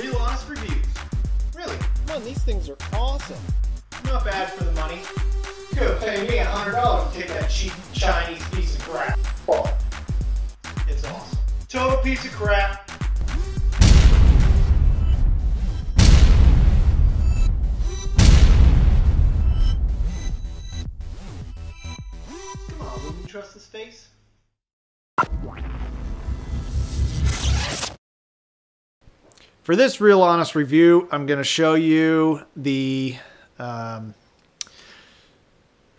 Real honest reviews. Really, Man, these things are awesome. not bad for the money. Could pay me $100 to take that cheap Chinese piece of crap. But it's awesome. Total piece of crap. Come on, wouldn't you trust this face? For this real honest review, I'm going to show you the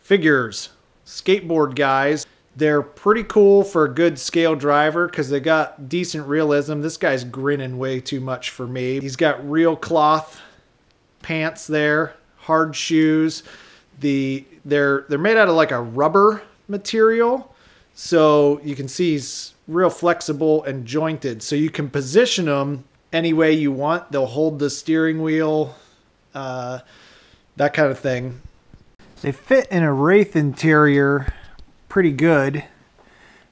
figures, skateboard guys. They're pretty cool for a good scale driver because they got decent realism. This guy's grinning way too much for me. He's got real cloth pants there, hard shoes. They're made out of like a rubber material, so you can see he's real flexible and jointed. So you can position them any way you want. They'll hold the steering wheel, that kind of thing. They fit in a Wraith interior pretty good.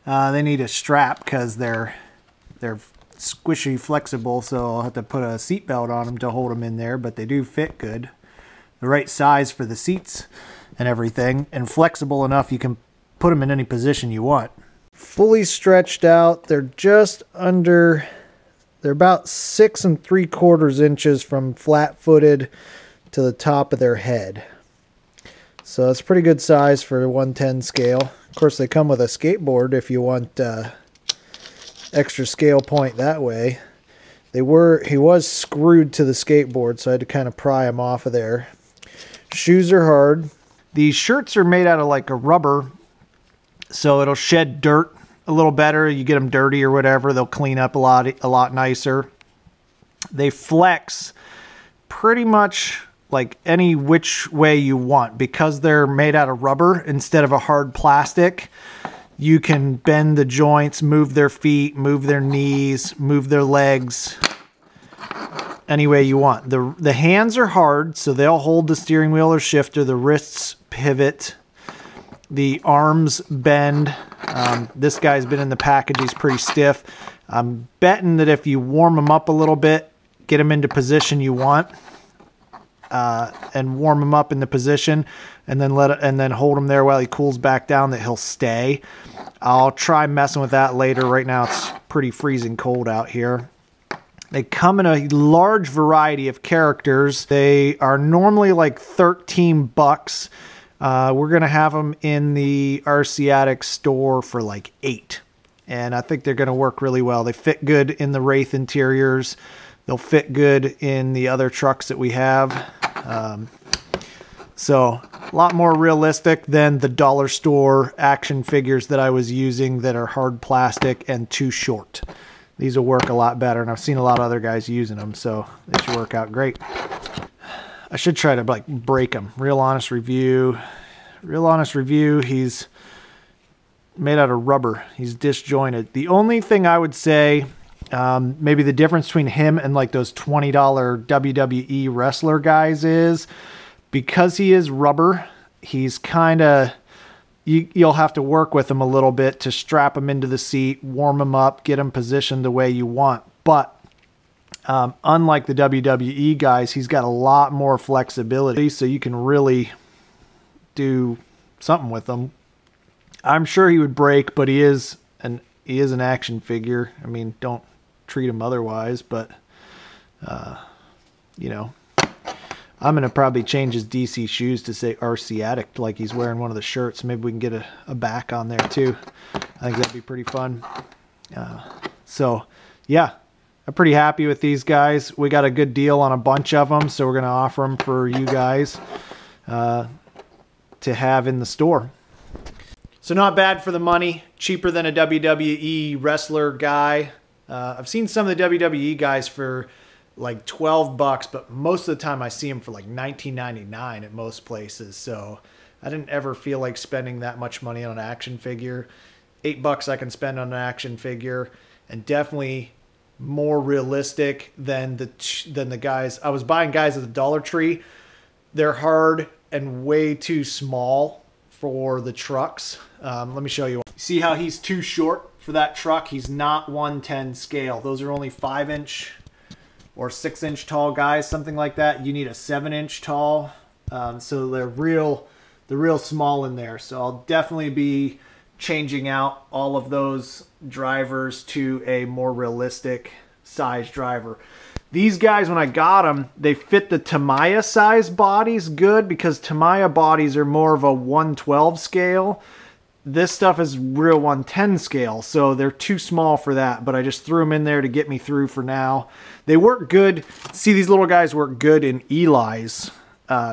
They need a strap because they're squishy flexible, so I'll have to put a seat belt on them to hold them in there, but they do fit good. The right size for the seats and everything, and flexible enough you can put them in any position you want. Fully stretched out, they're just under... They're about 6 3/4 inches from flat-footed to the top of their head. So that's pretty good size for a 110 scale. Of course, they come with a skateboard if you want extra scale point that way. He was screwed to the skateboard, so I had to kind of pry him off of there. Shoes are hard. These shirts are made out of like a rubber, so it'll shed dirt a little better. You get them dirty or whatever, they'll clean up a lot nicer. They flex pretty much like any which way you want because they're made out of rubber instead of a hard plastic. You can bend the joints, move their feet, move their knees, move their legs any way you want. The hands are hard, so they'll hold the steering wheel or shifter. The wrists pivot. The arms bend. This guy's been in the package. He's pretty stiff. I'm betting that if you warm him up a little bit, get him into position you want, and warm him up in the position, and then hold him there while he cools back down, that he'll stay. I'll try messing with that later. Right now it's pretty freezing cold out here. They come in a large variety of characters. They are normally like 13 bucks. We're going to have them in the RC Addict store for like $8. And I think they're going to work really well. They fit good in the Wraith interiors. They'll fit good in the other trucks that we have. So a lot more realistic than the dollar store action figures that I was using that are hard plastic and too short. These will work a lot better, and I've seen a lot of other guys using them, so they should work out great. I should try to like break him. Real honest review. Real honest review. He's made out of rubber. He's disjointed. The only thing I would say, maybe the difference between him and like those $20 WWE wrestler guys is because he is rubber, he's kind of, you'll have to work with him a little bit to strap him into the seat, warm him up, get him positioned the way you want. But unlike the WWE guys, he's got a lot more flexibility, so you can really do something with him. I'm sure he would break, but he is an action figure. I mean, don't treat him otherwise, but you know, I'm gonna probably change his DC shoes to say RC Addict, like he's wearing one of the shirts. Maybe we can get a back on there too. I think that'd be pretty fun. So yeah, I'm pretty happy with these guys. We got a good deal on a bunch of them, so we're going to offer them for you guys to have in the store. So not bad for the money, cheaper than a WWE wrestler guy. I've seen some of the WWE guys for like 12 bucks, but most of the time I see them for like $19.99 at most places. So I didn't ever feel like spending that much money on an action figure. $8 I can spend on an action figure, and definitely more realistic than the guys. I was buying guys at the Dollar Tree. They're hard and way too small for the trucks. Let me show you. See how he's too short for that truck? He's not 110 scale. Those are only 5-inch or 6-inch tall guys, something like that, you need a 7-inch tall. So they're real small in there. So I'll definitely be changing out all of those drivers to a more realistic size driver. These guys, when I got them, they fit the Tamiya size bodies good, because Tamiya bodies are more of a 112 scale. This stuff is real 110 scale, so they're too small for that, but I just threw them in there to get me through for now. They work good. See, these little guys work good in Eli's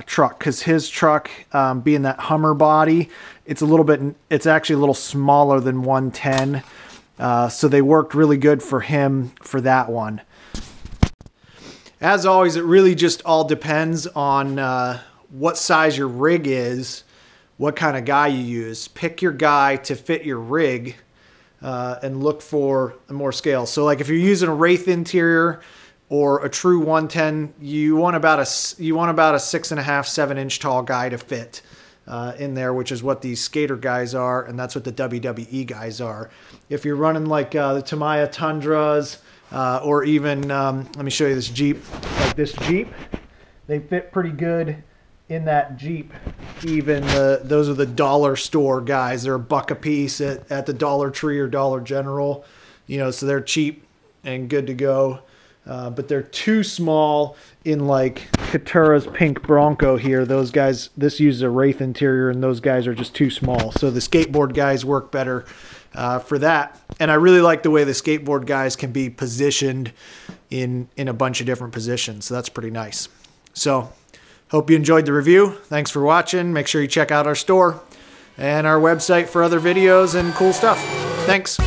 truck, because his truck, being that Hummer body, it's actually a little smaller than 110, so they worked really good for him for that one. As always, it really just all depends on what size your rig is, what kind of guy you use. Pick your guy to fit your rig, and look for more scale. So like if you're using a Wraith interior or a true 110, you want about a 6.5, 7-inch tall guy to fit in there, which is what these skater guys are, and that's what the WWE guys are. If you're running like the Tamiya Tundras, or even, let me show you this Jeep, like this Jeep, they fit pretty good in that Jeep. Even those are the dollar store guys. They're $1 a piece at the Dollar Tree or Dollar General, you know, so they're cheap and good to go. But they're too small in like Katura's Pink Bronco here. Those guys, this uses a Wraith interior, and those guys are just too small. So the skateboard guys work better for that. And I really like the way the skateboard guys can be positioned in a bunch of different positions. So that's pretty nice. So hope you enjoyed the review. Thanks for watching. Make sure you check out our store and our website for other videos and cool stuff. Thanks.